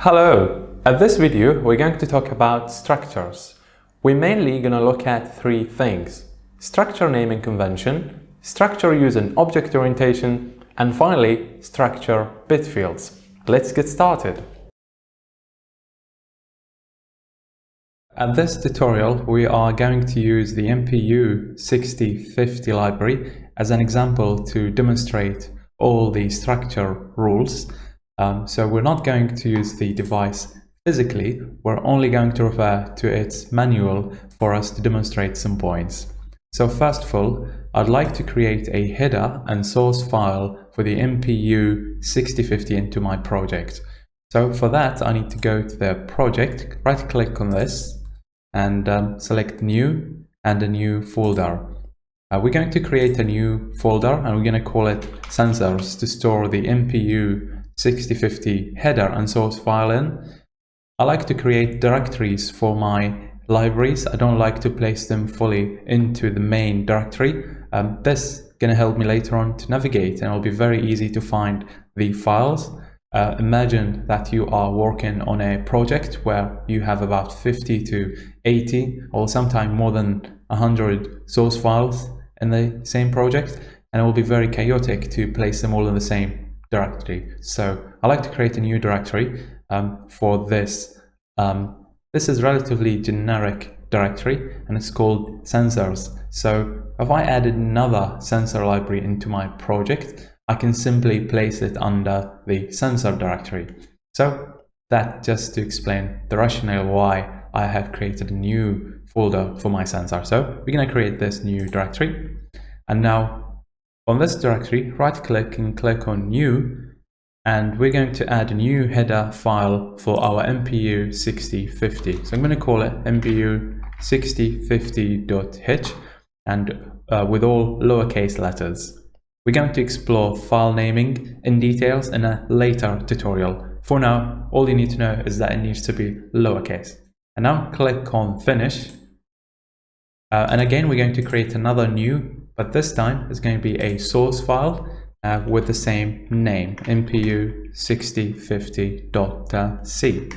Hello! At this video, we're going to talk about structures. We're mainly going to look at three things: structure naming convention, structure use and object orientation, and finally, structure bitfields. Let's get started. At this tutorial, we are going to use the MPU 6050 library as an example to demonstrate all the structure rules. So we're not going to use the device physically, we're only going to refer to its manual for us to demonstrate some points. So first of all, I'd like to create a header and source file for the MPU 6050 into my project. So for that, I need to go to the project, right click on this, and select new and a new folder. We're going to create a new folder and we're going to call it sensors to store the MPU 6050 header and source file in. I like to create directories for my libraries. I don't like to place them fully into the main directory. This is going to help me later on to navigate, and it'll be very easy to find the files. Imagine that you are working on a project where you have about 50 to 80 or sometimes more than 100 source files in the same project, and it will be very chaotic to place them all in the same directory. So I like to create a new directory for this. This is relatively generic directory and it's called sensors. So if I added another sensor library into my project, I can simply place it under the sensor directory. So that just to explain the rationale why I have created a new folder for my sensor. So we're going to create this new directory, and now on this directory, right click and click on new, and we're going to add a new header file for our MPU 6050. So I'm going to call it MPU 6050.h and with all lowercase letters. We're going to explore file naming in details in a later tutorial. For now, all you need to know is that it needs to be lowercase. And now click on finish. And again, we're going to create another new, but this time it's going to be a source file with the same name, MPU 6050.c.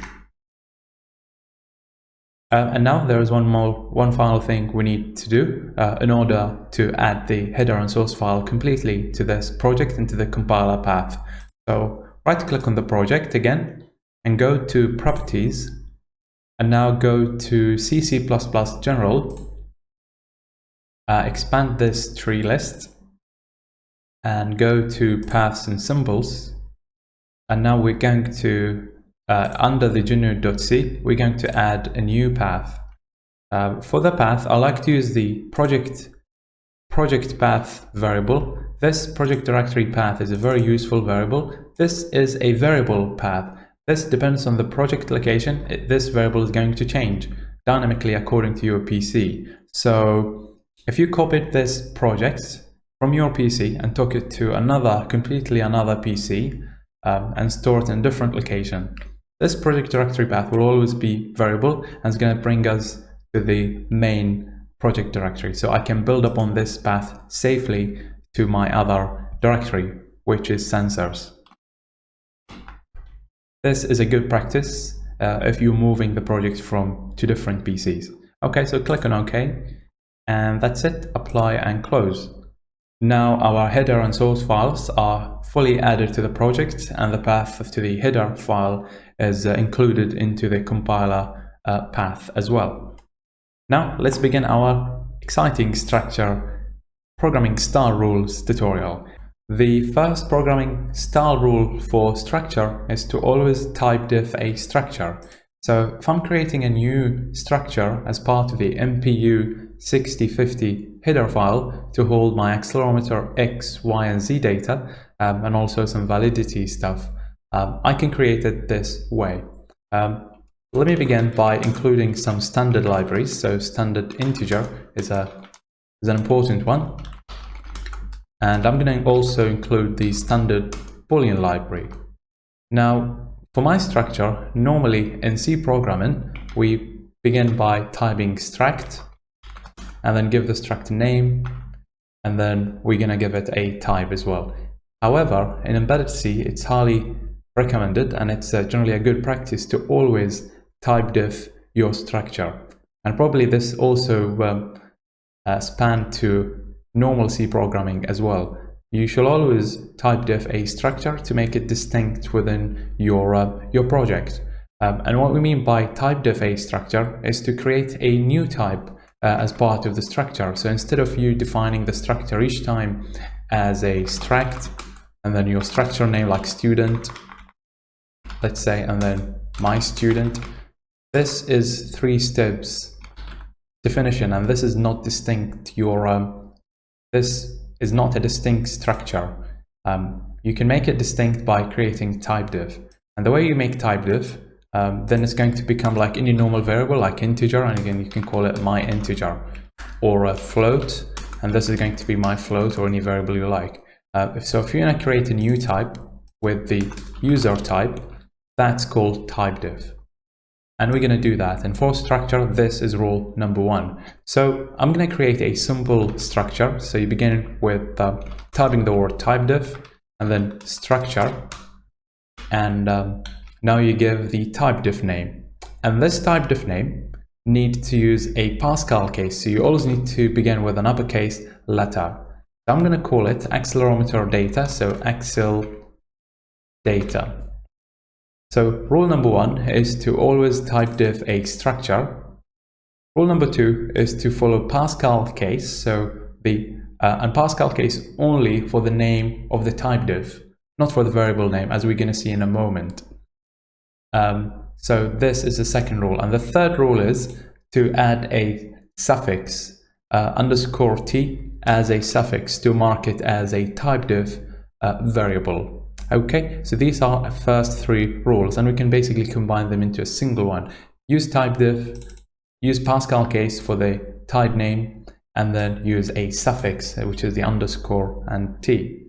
And now there is one final thing we need to do in order to add the header and source file completely to this project into the compiler path. So right click on the project again and go to properties, and now go to C++ general. Expand this tree list and go to paths and symbols, and now we're going to under the GNU.c we're going to add a new path. For the path, I like to use the project path variable. This project directory path is a very useful variable. This is a variable path. This depends on the project location. This variable is going to change dynamically according to your PC. So if you copied this project from your PC and took it to completely another PC and store it in a different location, this project directory path will always be variable and is going to bring us to the main project directory. So I can build upon this path safely to my other directory, which is sensors. This is a good practice if you're moving the project from two different PCs. Okay, so click on OK. And that's it. Apply and close. Now our header and source files are fully added to the project, and the path to the header file is included into the compiler path as well. Now let's begin our exciting structure programming style rules tutorial. The first programming style rule for structure is to always type diff a structure. So if I'm creating a new structure as part of the MPU 6050 header file to hold my accelerometer X, Y, and Z data, and also some validity stuff, I can create it this way. Let me begin by including some standard libraries. So standard integer is an important one. And I'm going to also include the standard Boolean library. Now, for my structure, normally in C programming, we begin by typing struct and then give the struct a name, and then we're going to give it a type as well. However, in embedded C, it's highly recommended, and it's generally a good practice to always type diff your structure. And probably this also span to normal C programming as well. You should always type diff a structure to make it distinct within your project. And what we mean by type diff a structure is to create a new type as part of the structure. So instead of you defining the structure each time as a struct, and then your structure name like student, let's say, and then my student, this is 3 steps definition, and this is not distinct. This is not a distinct structure. You can make it distinct by creating type diff, and the way you make type diff, then it's going to become like any normal variable, like integer, and again you can call it my integer, or a float, and this is going to be my float, or any variable you like. So if you're going to create a new type with the user type, that's called type diff. And we're going to do that. And for structure, this is rule number 1. So I'm going to create a simple structure. So you begin with typing the word type diff and then structure. And now you give the type diff name. And this type diff name needs to use a Pascal case. So you always need to begin with an uppercase letter. So I'm going to call it accelerometer data. So accel data. So rule number 1 is to always type diff a structure. Rule number 2 is to follow Pascal case. So and Pascal case only for the name of the type diff, not for the variable name, as we're going to see in a moment. So this is the second rule. And the third rule is to add a suffix underscore t as a suffix to mark it as a type diff variable. Okay, so these are the first 3 rules, and we can basically combine them into a single one. Use type diff, use Pascal case for the type name, and then use a suffix, which is the underscore and t.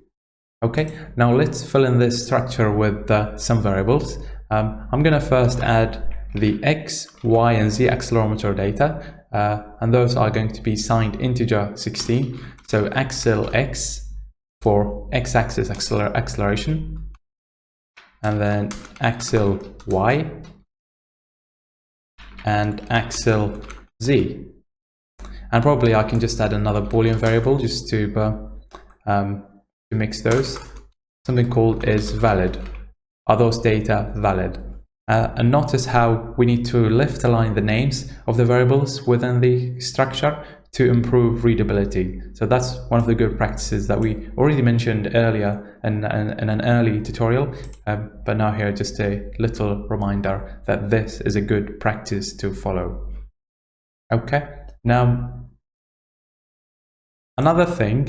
Okay, now let's fill in this structure with some variables. I'm going to first add the x, y, and z accelerometer data, and those are going to be signed integer 16. So accel x for x-axis acceleration, and then accel y and accel z. And probably I can just add another Boolean variable just to mix those. Something called is valid. Are those data valid? And notice how we need to left align the names of the variables within the structure to improve readability. So that's one of the good practices that we already mentioned earlier in an early tutorial, but now here just a little reminder that this is a good practice to follow. Okay, now another thing,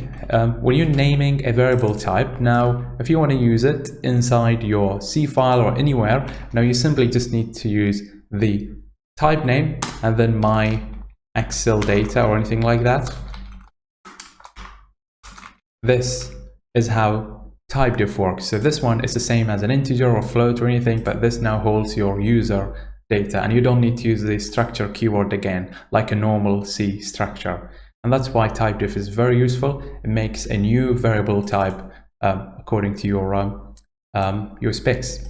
when you're naming a variable type, now if you want to use it inside your C file or anywhere, now you simply just need to use the type name and then my accel data or anything like that. This is how type diff works. So this one is the same as an integer or float or anything, but this now holds your user data, and you don't need to use the structure keyword again like a normal C structure. And that's why type diff is very useful. It makes a new variable type according to your specs.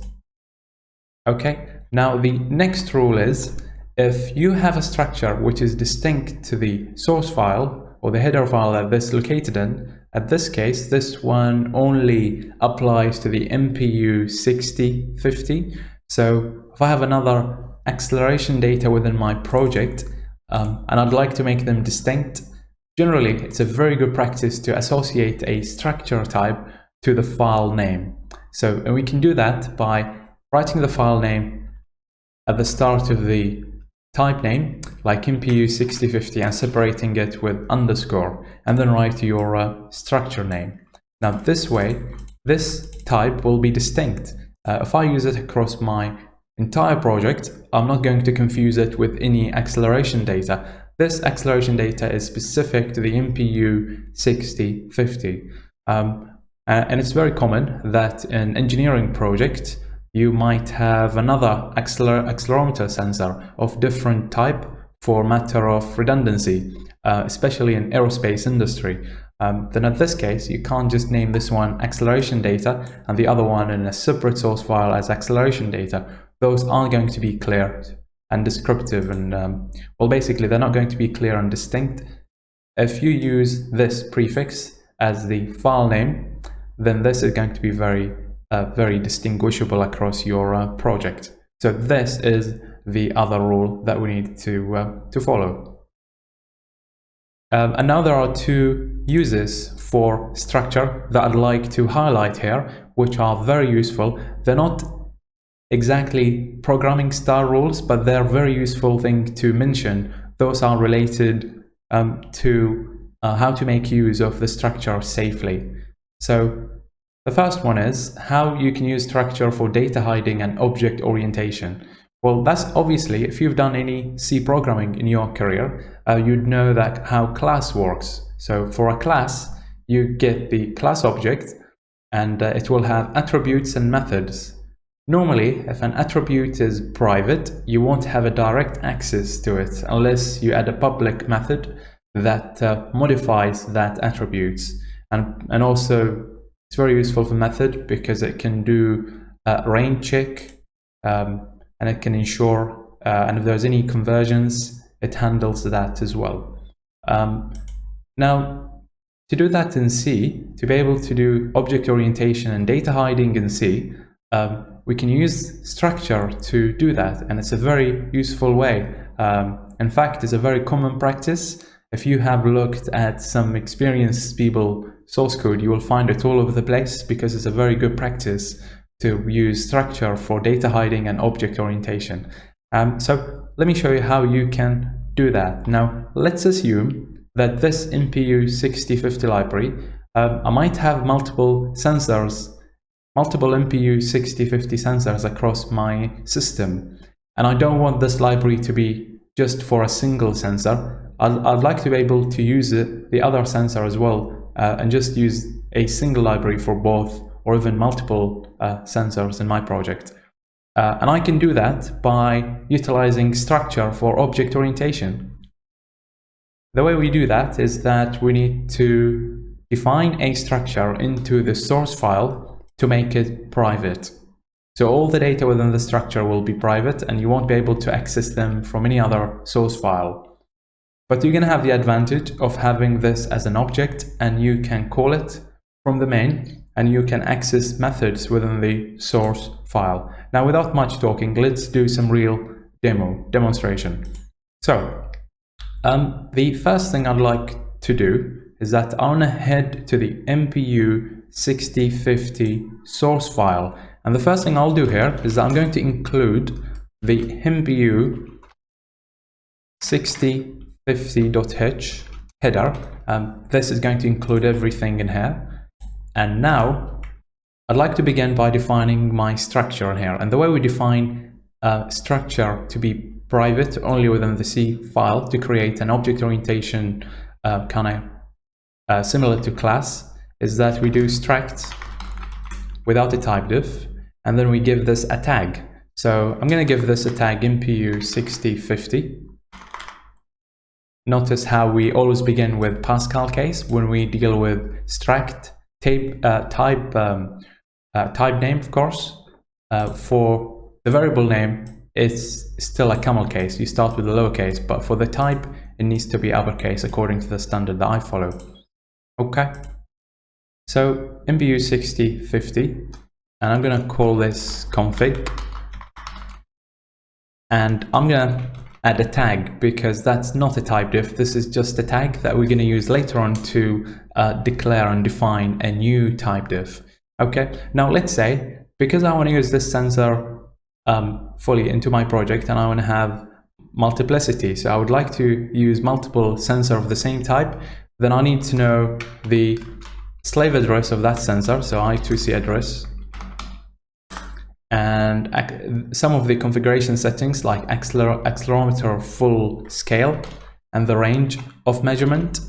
Okay, now the next rule is, if you have a structure which is distinct to the source file or the header file that this is located in, at this case, this one only applies to the MPU 6050. So if I have another acceleration data within my project and I'd like to make them distinct, generally it's a very good practice to associate a structure type to the file name. So and we can do that by writing the file name at the start of the type name, like MPU 6050, and separating it with underscore, and then write your structure name. Now this way, this type will be distinct. If I use it across my entire project, I'm not going to confuse it with any acceleration data. This acceleration data is specific to the MPU 6050. And it's very common that in engineering projects, you might have another accelerometer sensor of different type for matter of redundancy, especially in aerospace industry. then in this case, you can't just name this one acceleration data and the other one in a separate source file as acceleration data. Those aren't going to be clear and descriptive, and well, basically they're not going to be clear and distinct. If you use this prefix as the file name, then this is going to be very distinguishable across your project. So this is the other rule that we need to follow. And now there are two uses for structure that I'd like to highlight here, which are very useful. They're not exactly programming style rules, but they're a very useful thing to mention. Those are related to how to make use of the structure safely. So the first one is how you can use structure for data hiding and object orientation. Well, that's obviously, if you've done any C programming in your career, you'd know that how class works. So for a class, you get the class object, and it will have attributes and methods. Normally, if an attribute is private, you won't have a direct access to it unless you add a public method that modifies that attributes. And also, it's very useful for method because it can do a range check, and it can ensure, and if there's any conversions, it handles that as well. Now, to do that in C, to be able to do object orientation and data hiding in C, we can use structure to do that, and it's a very useful way. In fact, it's a very common practice. If you have looked at some experienced people source code, you will find it all over the place because it's a very good practice to use structure for data hiding and object orientation. So let me show you how you can do that. Now, let's assume that this MPU 6050 library, I might have multiple sensors, multiple MPU 6050 sensors across my system, and I don't want this library to be just for a single sensor. I'd like to be able to use the other sensor as well, and just use a single library for both, or even multiple sensors in my project. And I can do that by utilizing structure for object orientation. The way we do that is that we need to define a structure into the source file to make it private. So all the data within the structure will be private, and you won't be able to access them from any other source file. But you're going to have the advantage of having this as an object, and you can call it from the main, and you can access methods within the source file. Now, without much talking, let's do some real demonstration. So the first thing I'd like to do is that I want to head to the MPU 6050 source file. And the first thing I'll do here is that I'm going to include the MPU 6050.h header. This is going to include everything in here. And now I'd like to begin by defining my structure in here. And the way we define structure to be private only within the C file to create an object orientation similar to class is that we do struct without a type diff, and then we give this a tag. So I'm going to give this a tag MPU 6050. Notice how we always begin with Pascal case when we deal with struct type name, of course. For the variable name, it's still a camel case. You start with a lowercase, but for the type, it needs to be uppercase according to the standard that I follow. Okay. So MPU 6050, and I'm going to call this config, and I'm going to add a tag because that's not a type diff. This is just a tag that we're going to use later on to declare and define a new type diff. Okay, now let's say, because I want to use this sensor fully into my project and I want to have multiplicity, so I would like to use multiple sensors of the same type, then I need to know the slave address of that sensor, so I2C address, and some of the configuration settings like accelerometer full scale and the range of measurement.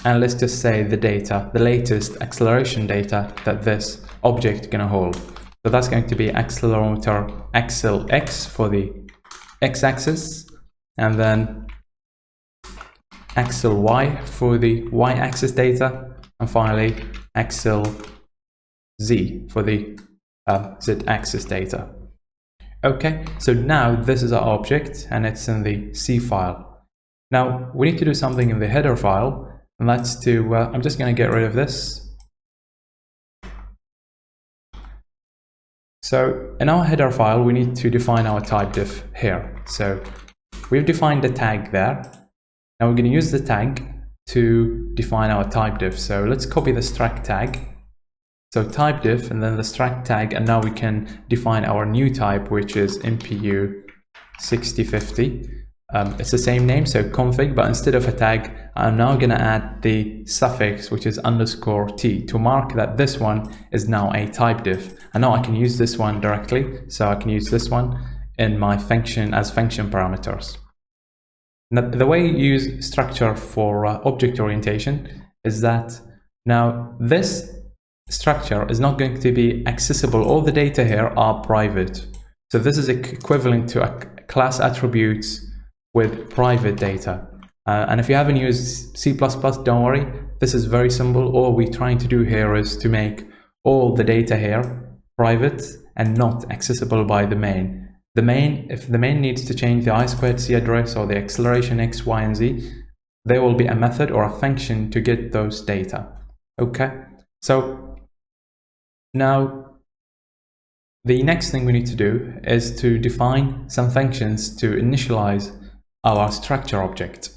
And let's just say the data, the latest acceleration data that this object is going to hold. So that's going to be accelerometer axle X for the X-axis, and then axle y for the y-axis data, and finally axle z for the z-axis data. Okay, so now this is our object and it's in the C file. Now we need to do something in the header file, and that's to, I'm just going to get rid of this. So in our header file, we need to define our type diff here. So we've defined the tag there. Now we're going to use the tag to define our type diff. So let's copy the struct tag. So type diff and then the struct tag, and now we can define our new type, which is MPU 6050. It's the same name, so config, but instead of a tag, I'm now going to add the suffix, which is _t, to mark that this one is now a type diff. And now I can use this one directly, so I can use this one in my function as function parameters. Now, the way you use structure for object orientation is that now this structure is not going to be accessible. All the data here are private. So this is equivalent to a class attributes with private data. And if you haven't used C++, don't worry, this is very simple. All we're trying to do here is to make all the data here private and not accessible by the main. If the main needs to change the I2C address or the acceleration X, Y, and Z, there will be a method or a function to get those data. Okay, so now the next thing we need to do is to define some functions to initialize our structure object.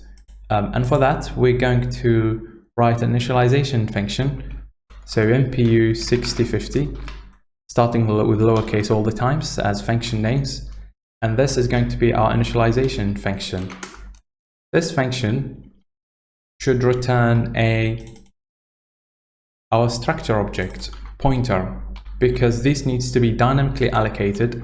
And for that, we're going to write an initialization function. So MPU 6050, starting with lowercase all the times as function names. And this is going to be our initialization function. This function should return our structure object pointer, because this needs to be dynamically allocated.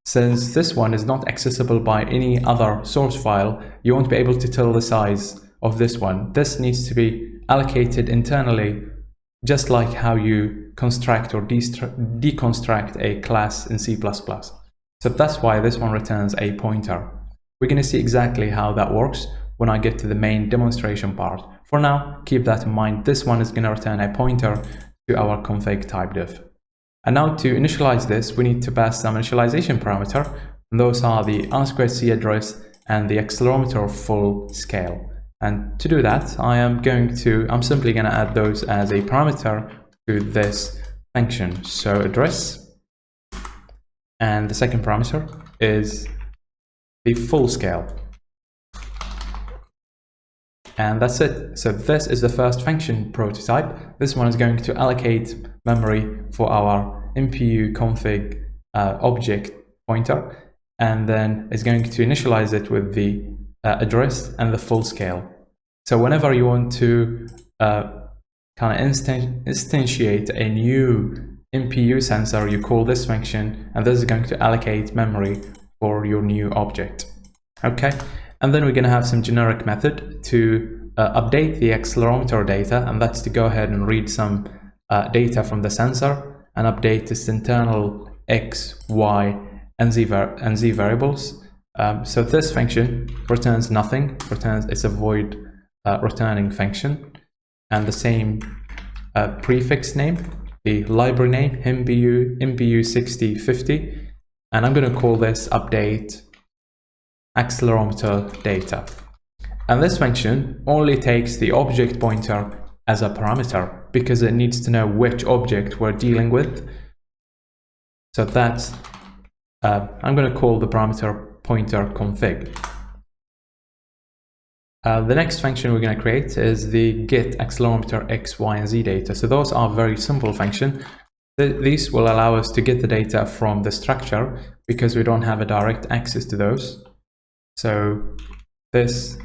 Since this one is not accessible by any other source file, you won't be able to tell the size of this one. This needs to be allocated internally, just like how you construct or deconstruct a class in C++. So that's why this one returns a pointer. We're going to see exactly how that works when I get to the main demonstration part. For now, keep that in mind. This one is going to return a pointer to our config type diff. And now to initialize this, we need to pass some initialization parameter, and those are the I2C address and the accelerometer full scale. And to do that, I'm simply going to add those as a parameter to this function. So address, and the second parameter is the full scale. And that's it. So this is the first function prototype. This one is going to allocate memory for our MPU config object pointer, and then it's going to initialize it with the address and the full scale. So whenever you want to kind of instantiate a new MPU sensor, you call this function, and this is going to allocate memory for your new object. Okay. And then we're going to have some generic method to update the accelerometer data, and that's to go ahead and read some data from the sensor and update its internal X, Y, and Z variables. So this function returns nothing, it's a void returning function, and the same prefix name, the library name, MPU 6050, and I'm going to call this update accelerometer data. And this function only takes the object pointer as a parameter because it needs to know which object we're dealing with. So that's I'm going to call the parameter pointer config. The next function we're going to create is the get accelerometer X, Y, and Z data. So those are very simple functions. These will allow us to get the data from the structure because we don't have a direct access to those. So this is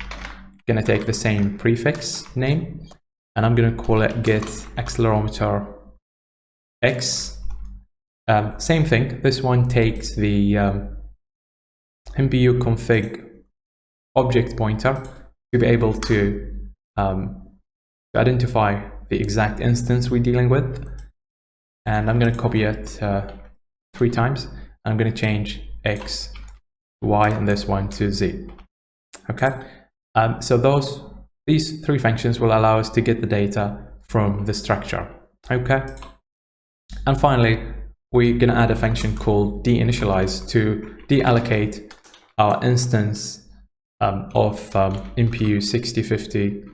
going to take the same prefix name, and I'm going to call it get accelerometer X. Same thing, this one takes the MPU config object pointer to be able to identify the exact instance we're dealing with. And I'm going to copy it 3 times. I'm going to change X, Y, and this one to Z. Okay, so these three functions will allow us to get the data from the structure. Okay, and finally, we're going to add a function called deinitialize to deallocate our instance of MPU 6050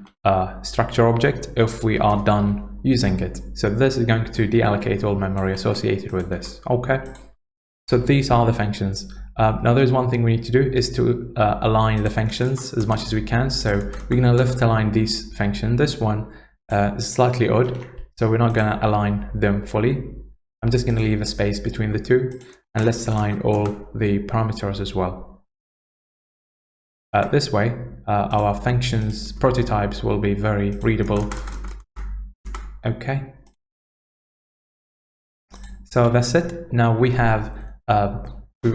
structure object if we are done using it. So this is going to deallocate all memory associated with this. Okay, so these are the functions. Now there's one thing we need to do is to align the functions as much as we can. So we're going to left align these functions. This one is slightly odd, so we're not going to align them fully. I'm just going to leave a space between the two, and let's align all the parameters as well. This way, our functions prototypes will be very readable. Okay. So that's it. Now we have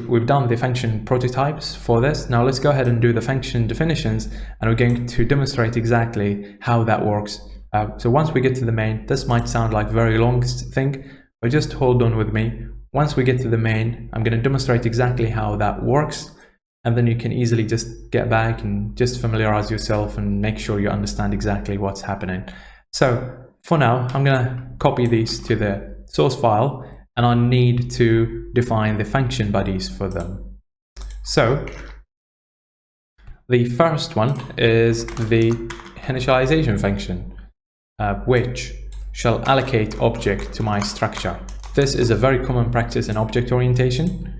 we've done the function prototypes for this. Now let's go ahead and do the function definitions, and we're going to demonstrate exactly how that works. So once we get to the main, this might sound like a very long thing, but just hold on with me. Once we get to the main, I'm going to demonstrate exactly how that works, and then you can easily just get back and just familiarize yourself and make sure you understand exactly what's happening. So for now, I'm going to copy these to the source file, and I need to define the function bodies for them. So the first one is the initialization function, which shall allocate object to my structure. This is a very common practice in object orientation,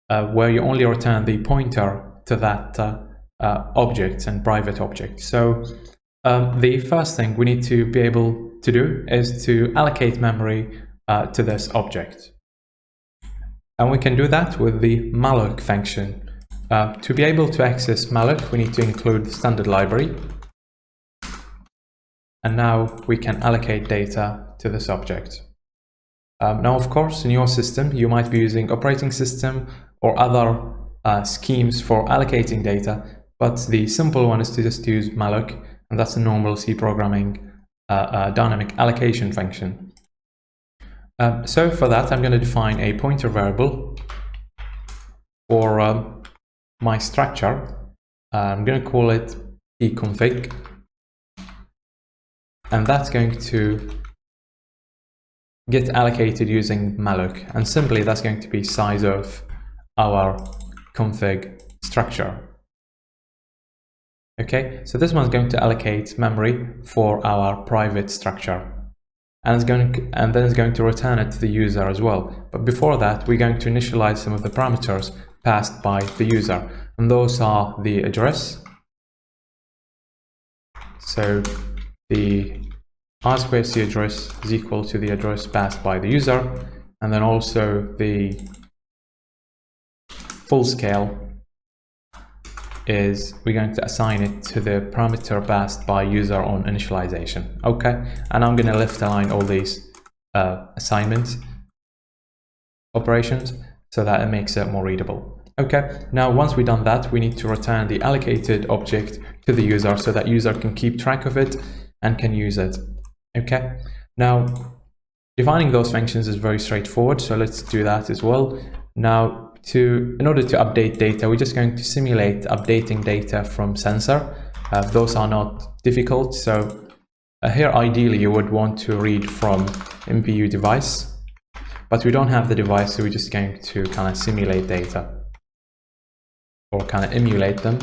where you only return the pointer to that object and private object. So the first thing we need to be able to do is to allocate memory to this object. And we can do that with the malloc function. To be able to access malloc, we need to include the standard library. And now we can allocate data to this object. Now, of course, in your system, you might be using operating system or other schemes for allocating data, but the simple one is to just use malloc, and that's a normal C programming dynamic allocation function. So for that, I'm going to define a pointer variable for my structure. I'm going to call it pconfig, and that's going to get allocated using malloc, and simply that's going to be size of our config structure. Okay, so this one's going to allocate memory for our private structure, and then it's going to return it to the user as well. But before that, we're going to initialize some of the parameters passed by the user, and those are the address. So the R2C address is equal to the address passed by the user, and then also the full scale is we're going to assign it to the parameter passed by user on initialization. Okay, and I'm going to left align all these assignment operations so that it makes it more readable. Okay, now once we've done that, we need to return the allocated object to the user so that user can keep track of it and can use it. Okay, now defining those functions is very straightforward, so let's do that as well. Now, in order to update data, we're just going to simulate updating data from sensor. Those are not difficult, so here ideally you would want to read from MPU device, but we don't have the device, so we're just going to kind of simulate data or kind of emulate them.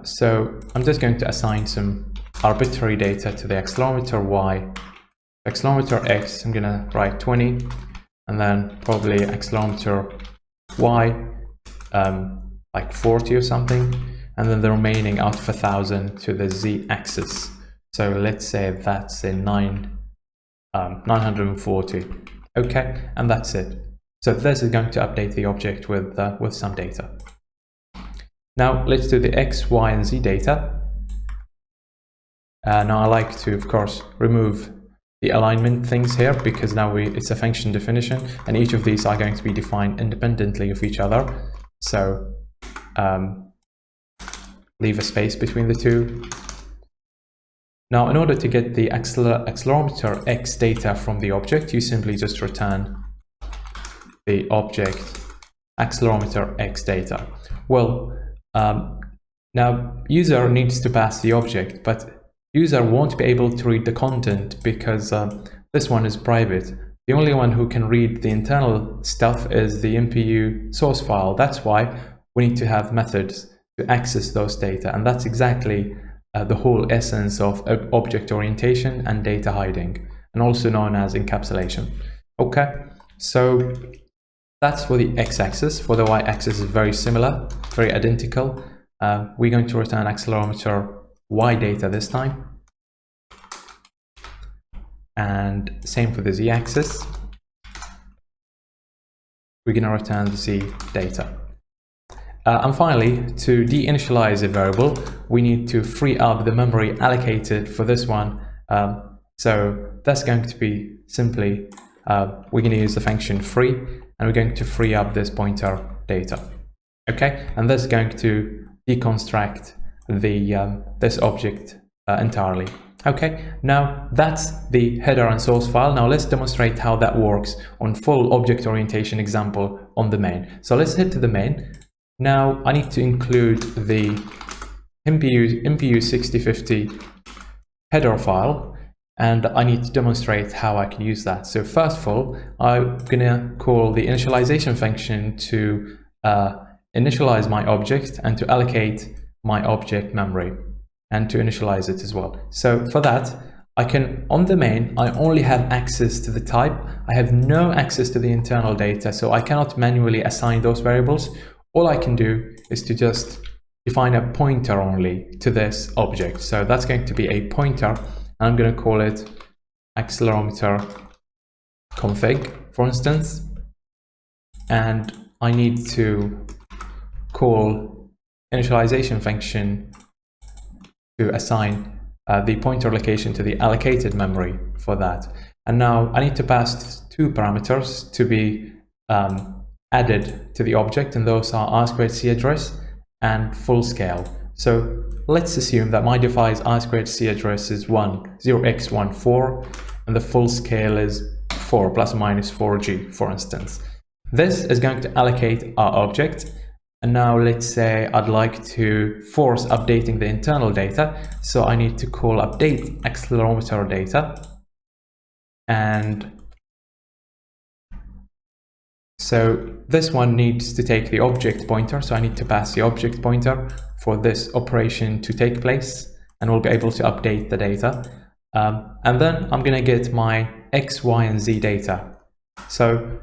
So I'm just going to assign some arbitrary data to the accelerometer Y. Accelerometer X, I'm going to write 20, and then probably accelerometer Y, like 40 or something, and then the remaining out of 1,000 to the Z axis. So let's say that's a 940. Okay, and that's it. So this is going to update the object with some data. Now let's do the X, Y, and Z data. Now I like to, of course, remove the alignment things here because now it's a function definition, and each of these are going to be defined independently of each other. So leave a space between the two. Now, in order to get the accelerometer X data from the object, you simply just return the object accelerometer X data. Well, Now, user needs to pass the object, but user won't be able to read the content because this one is private. The only one who can read the internal stuff is the MPU source file. That's why we need to have methods to access those data, and that's exactly the whole essence of object orientation and data hiding, and also known as encapsulation. Okay, so that's for the x-axis. For the y-axis is very similar, very identical. We're going to return accelerometer y.Data this time. And same for the z-axis. We're going to return the z.Data. And finally, to de-initialize a variable, we need to free up the memory allocated for this one. So that's going to be simply, we're going to use the function free, and we're going to free up this pointer data. Okay, and that's going to deconstruct the this object entirely. Okay, now that's the header and source file. Now let's demonstrate how that works on full object orientation example on the main. So let's head to the main. Now I need to include the MPU 6050 header file, and I need to demonstrate how I can use that. So first of all, I'm gonna call the initialization function to initialize my object and to allocate my object memory and to initialize it as well. So for that, I can, on the main, I only have access to the type. I have no access to the internal data, so I cannot manually assign those variables. All I can do is to just define a pointer only to this object. So that's going to be a pointer, and I'm going to call it accelerometer config, for instance. And I need to call initialization function to assign the pointer location to the allocated memory for that. And now I need to pass two parameters to be added to the object, and those are r2c address and full scale. So let's assume that my device r2c address is 0x14 and the full scale is 4 plus or minus 4g, for instance. This is going to allocate our object. And now let's say I'd like to force updating the internal data. So I need to call update accelerometer data. And so this one needs to take the object pointer. So I need to pass the object pointer for this operation to take place, and we'll be able to update the data. And then I'm going to get my X, Y, and Z data. So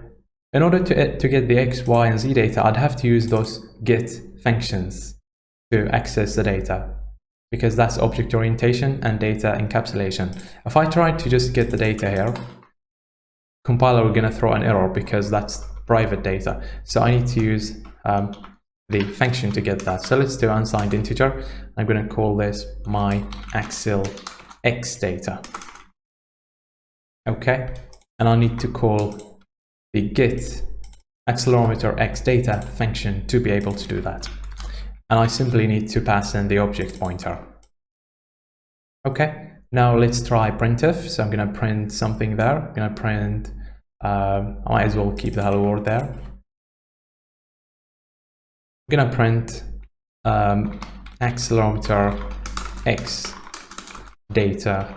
in order to get the X, Y, and Z data, I'd have to use those get functions to access the data, because that's object orientation and data encapsulation. If I try to just get the data here, compiler is going to throw an error because that's private data. So I need to use the function to get that. So let's do unsigned integer. I'm going to call this my accel x data. Okay, and I need to call the get accelerometer x data function to be able to do that. And I simply need to pass in the object pointer. Okay, now let's try printf. So I'm going to print something there. I'm going to print, I might as well keep the hello world there. I'm going to print accelerometer x data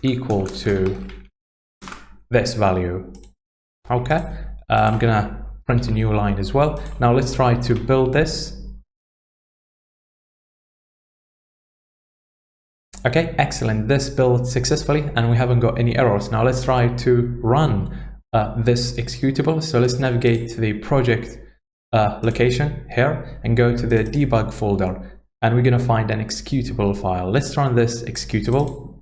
equal to this value. Okay, I'm going to print a new line as well. Now let's try to build this. Okay, excellent. This built successfully and we haven't got any errors. Now let's try to run this executable. So let's navigate to the project location here and go to the debug folder, and we're going to find an executable file. Let's run this executable.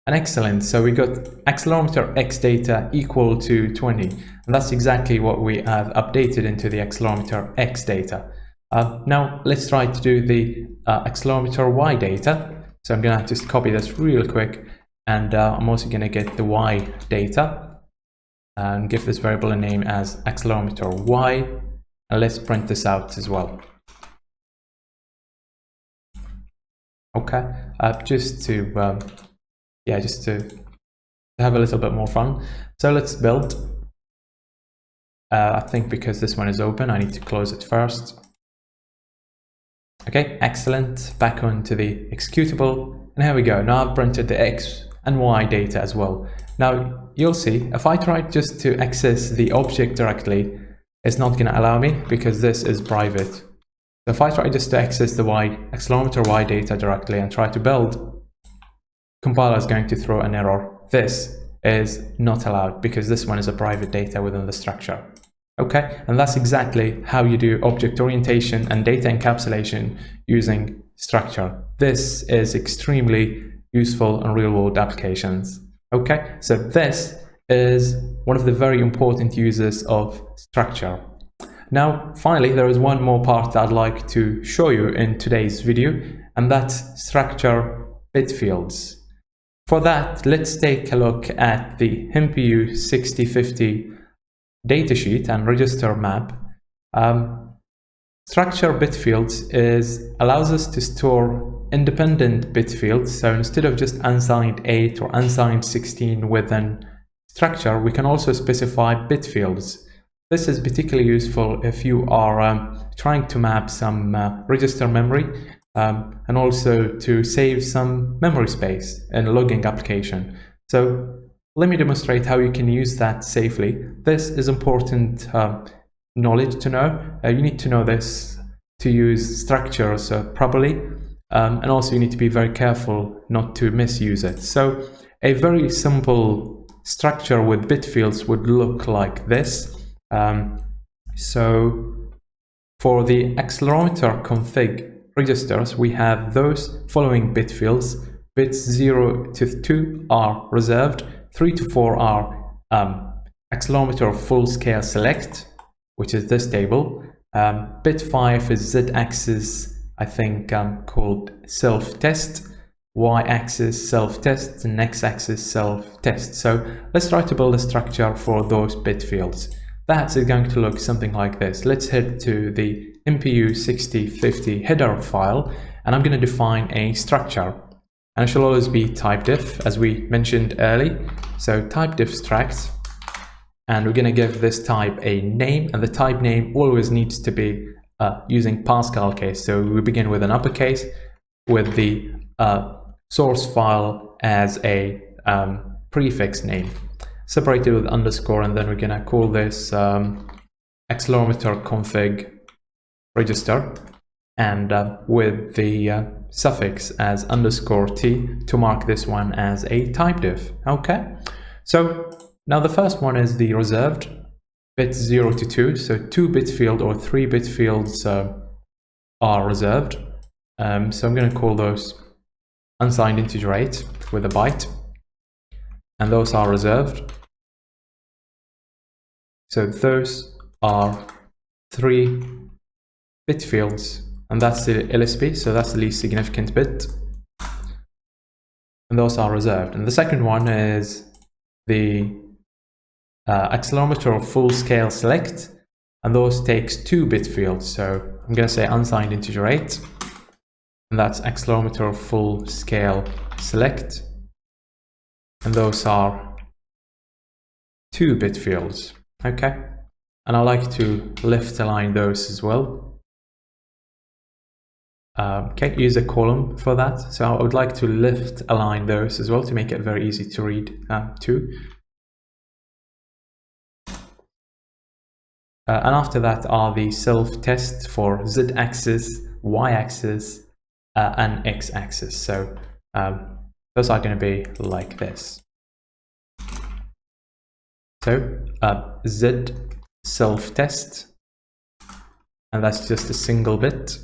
And excellent. So we got accelerometer x data equal to 20. And that's exactly what we have updated into the accelerometer x data. Now let's try to do the accelerometer y data. So I'm going to just copy this real quick, and I'm also going to get the y data and give this variable a name as accelerometer y. And let's print this out as well. Okay, just to have a little bit more fun. So let's build. I think because this one is open, I need to close it first. Okay, excellent. Back onto the executable. And here we go. Now I've printed the X and Y data as well. Now you'll see if I try just to access the object directly, it's not going to allow me because this is private. So if I try just to access the accelerometer Y data directly and try to build, compiler is going to throw an error. This is not allowed because this one is a private data within the structure. Okay, and that's exactly how you do object orientation and data encapsulation using structure. This is extremely useful in real-world applications. Okay, so this is one of the very important uses of structure. Now, finally, there is one more part I'd like to show you in today's video, and that's structure bitfields. For that, let's take a look at the MPU 6050 datasheet and register map. Structure bitfields allows us to store independent bitfields. So instead of just unsigned 8 or unsigned 16 within structure, we can also specify bitfields. This is particularly useful if you are trying to map some register memory and also to save some memory space in a logging application. So let me demonstrate how you can use that safely. This is important knowledge to know. You need to know this to use structures properly, and also you need to be very careful not to misuse it. So a very simple structure with bitfields would look like this. So for the accelerometer config registers, we have those following bitfields. Bits 0 to 2 are reserved. 3 to 4 are accelerometer full scale select, which is this table. Bit 5 is z-axis, I think called self-test, y-axis self-test, and x-axis self-test. So let's try to build a structure for those bit fields. That's going to look something like this. Let's head to the MPU 6050 header file, and I'm going to define a structure. And it shall always be typediff, as we mentioned earlier. So typediff struct, and we're going to give this type a name, and the type name always needs to be using Pascal case. So we begin with an uppercase with the source file as a prefix name, separated with underscore, and then we're going to call this accelerometer config register, and with the suffix as underscore t to mark this one as a typediff. Okay, so now the first one is the reserved bits 0 to 2, so 2 bit field or 3 bit fields are reserved. So I'm going to call those unsigned integer 8 with a byte, and those are reserved. So those are 3 bit fields, and that's the LSB, so that's the least significant bit, and those are reserved. And the second one is the accelerometer full scale select, and those takes 2 bit fields. So I'm going to say unsigned integer 8, and that's accelerometer full scale select, and those are 2 bit fields. Okay, and I like to left align those as well. Okay, use a column for that. So I would like to left align those as well to make it very easy to read too. And after that are the self-tests for z-axis, y-axis, and x-axis. So those are going to be like this. So z self-test, and that's just a single bit.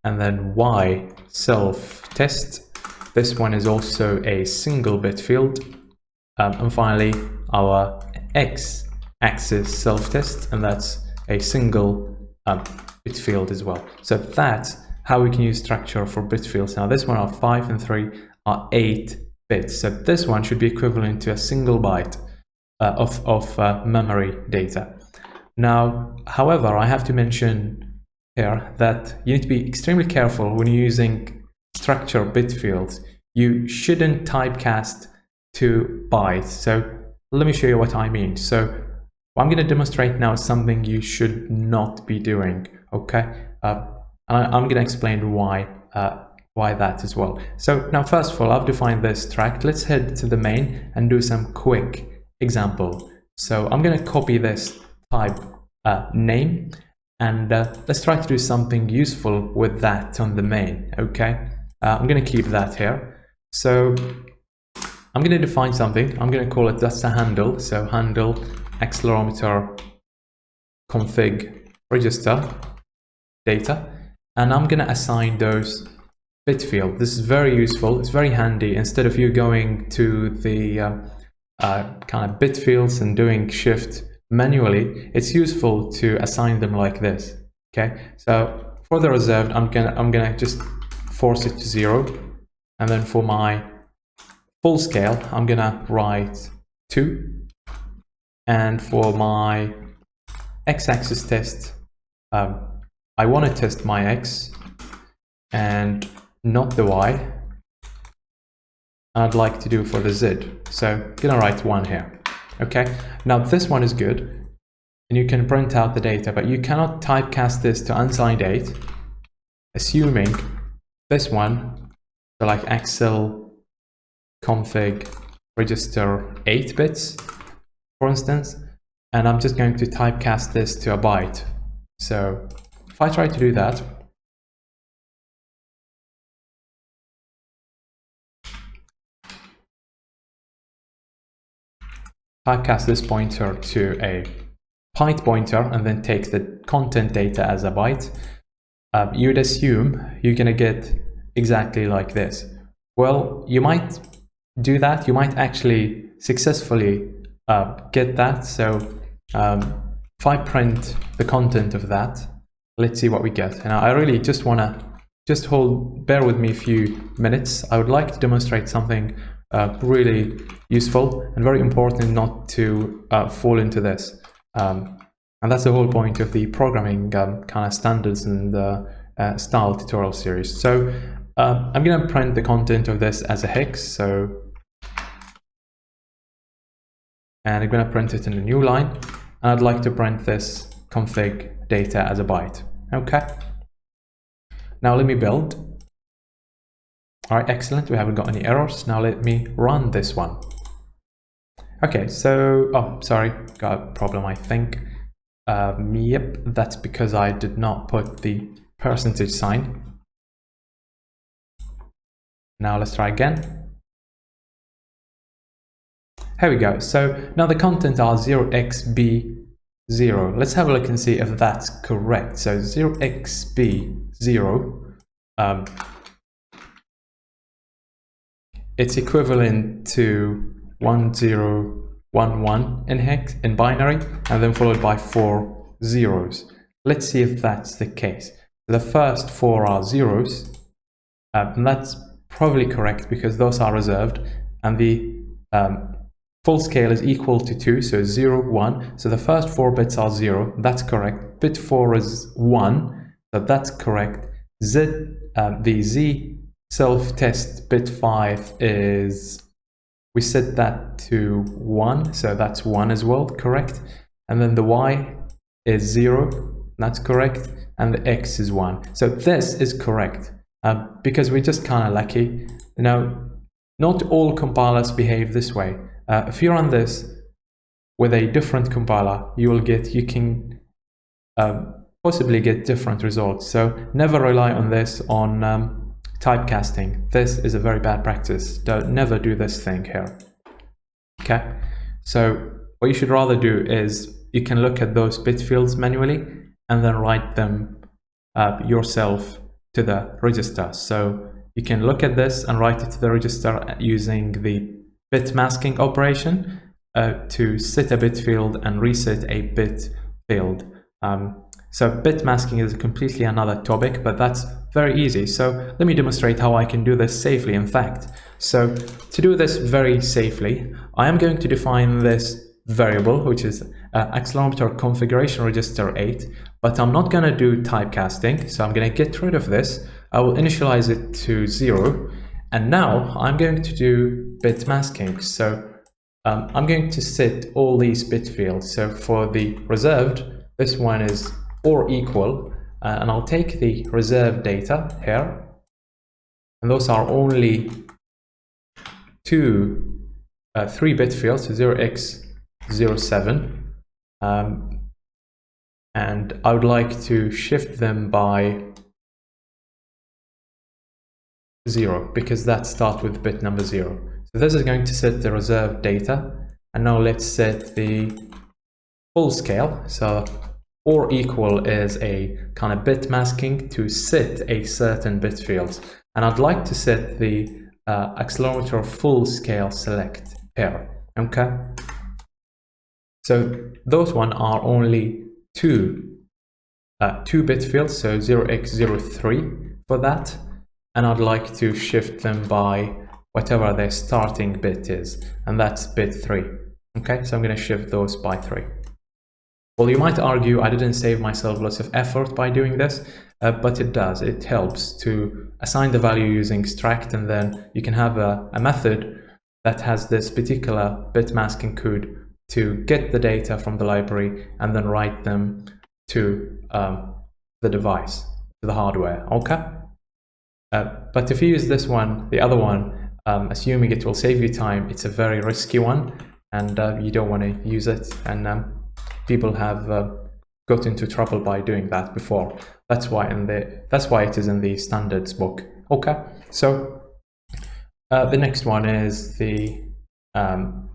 And then y self-test, this one is also a single bit field. And finally our x-axis self-test, and that's a single bit field as well. So that's how we can use structure for bit fields. Now this one are 5 and 3 are 8 bits. So this one should be equivalent to a single byte of memory data. Now, however, I have to mention here that you need to be extremely careful when you're using structure bit fields. You shouldn't typecast to bytes. So let me show you what I mean. So what I'm going to demonstrate now is something you should not be doing. Okay, And I'm going to explain why that as well. So now, first of all, I've defined this tract. Let's head to the main and do some quick example. So I'm going to copy this type name, and let's try to do something useful with that on the main. Okay, I'm going to keep that here. So I'm going to define something. I'm going to call it, that's a handle. So handle accelerometer config register data, and I'm going to assign those bit field. This is very useful. It's very handy. Instead of you going to the kind of bit fields and doing shift manually, it's useful to assign them like this. Okay, so for the reserved, I'm gonna just force it to 0, and then for my full scale, I'm gonna write 2, and for my x-axis test, I want to test my x and not the y. I'd like to do for the z, so I'm gonna write 1 here. Okay, now this one is good, and you can print out the data, but you cannot typecast this to unsigned 8, assuming this one, so like accel config register 8 bits, for instance, and I'm just going to typecast this to a byte. So if I try to do that, typecast this pointer to a byte pointer and then take the content data as a byte, you'd assume you're going to get exactly like this. Well, you might do that. You might actually successfully get that. So if I print the content of that, let's see what we get. And I really just want to bear with me a few minutes. I would like to demonstrate something really useful and very important not to fall into this. And that's the whole point of the programming kind of standards and style tutorial series. So I'm going to print the content of this as a hex. So, and I'm going to print it in a new line. And I'd like to print this config data as a byte. Okay. Now let me build. All right, excellent. We haven't got any errors. Now let me run this one. Okay, so, oh, sorry, got a problem, I think. Yep, that's because I did not put the percentage sign. Now let's try again. Here we go. So now the content are 0xb0. Let's have a look and see if that's correct. So 0xb0, it's equivalent to 1011 in hex, in binary, and then followed by 4 zeros. Let's see if that's the case. The first 4 are zeros, and that's probably correct because those are reserved, and the full scale is equal to 2, so 0, 1. So the first 4 bits are 0, that's correct. Bit 4 is 1, so that's correct. The Z self-test bit 5 is, we set that to 1, so that's 1 as well, correct. And then the Y is 0, that's correct, and the X is 1. So this is correct, because we're just kind of lucky. Now, not all compilers behave this way. If you run this with a different compiler, you can possibly get different results. So never rely on this on typecasting. This is a very bad practice. Never do this thing here. Okay, so what you should rather do is you can look at those bit fields manually and then write them yourself to the register. So you can look at this and write it to the register using the bit masking operation to set a bit field and reset a bit field. So bit masking is completely another topic, but that's very easy. So let me demonstrate how I can do this safely, in fact. So to do this very safely, I am going to define this variable, which is accelerometer configuration register 8, but I'm not going to do typecasting. So I'm going to get rid of this. I will initialize it to 0. And now I'm going to do bit masking. So I'm going to set all these bit fields. So for the reserved, this one is or equal. and I'll take the reserved data here, and those are only three bit fields, 0x07, and I would like to shift them by 0 because that starts with bit number 0. So this is going to set the reserved data, and now let's set the full scale. So or equal is a kind of bit masking to set a certain bit field, and I'd like to set the accelerometer full scale select here. Okay, so those one are only two bit fields, so 0x03 for that, and I'd like to shift them by whatever their starting bit is, and that's bit 3. Okay, so I'm going to shift those by 3. Well, you might argue I didn't save myself lots of effort by doing this, but it does. It helps to assign the value using struct, and then you can have a method that has this particular bit masking code to get the data from the library and then write them to the device, to the hardware. Okay? But if you use this one, the other one, assuming it will save you time, it's a very risky one, and you don't want to use it. And people have got into trouble by doing that before. That's why it is in the standards book. Okay, so the next one is the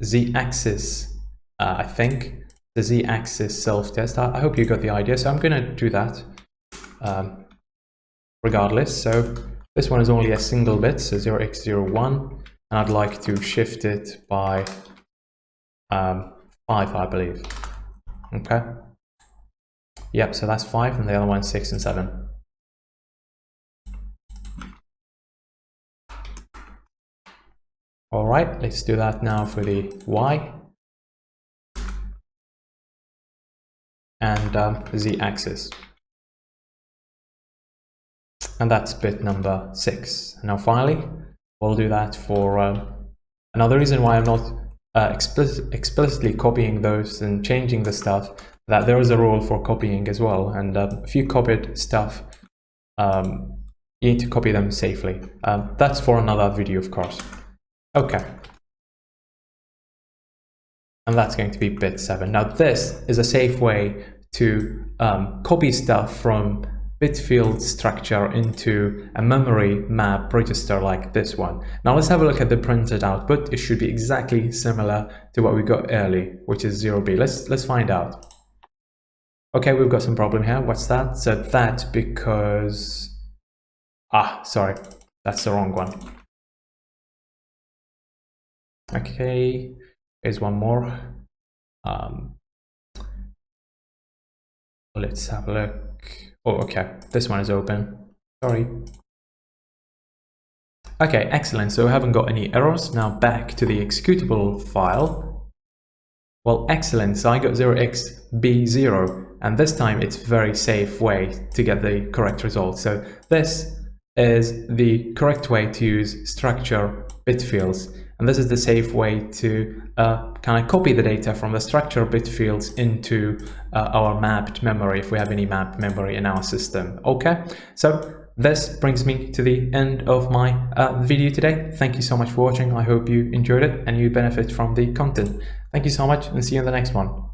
z-axis. I think the z-axis self-test. I hope you got the idea. So I'm going to do that regardless. So this one is only a single bit, so 0x01, and I'd like to shift it by 5, I believe. Okay. Yep, so that's 5, and the other one's 6 and 7. All right, let's do that now for the Y and z-axis. And that's bit number 6. Now finally, we'll do that for another reason why I'm not explicitly copying those and changing the stuff, that there is a rule for copying as well, and if you copied stuff, you need to copy them safely. That's for another video, of course. Okay, and that's going to be bit 7. Now this is a safe way to copy stuff from bitfield structure into a memory map register like this one. Now let's have a look at the printed output. It should be exactly similar to what we got early, which is 0b. Let's find out. Okay, we've got some problem here. What's that? So that's because sorry, that's the wrong one. Okay, here's one more. Let's have a look. Oh, okay, this one is open. Sorry. Okay, excellent. So we haven't got any errors. Now back to the executable file. Well, excellent. So I got 0xb0, and this time it's a very safe way to get the correct result. So this is the correct way to use structure bitfields, and this is the safe way to kind of copy the data from the structure bitfields into our mapped memory, if we have any mapped memory in our system. Okay, so this brings me to the end of my video today. Thank you so much for watching. I hope you enjoyed it and you benefit from the content. Thank you so much, and see you in the next one.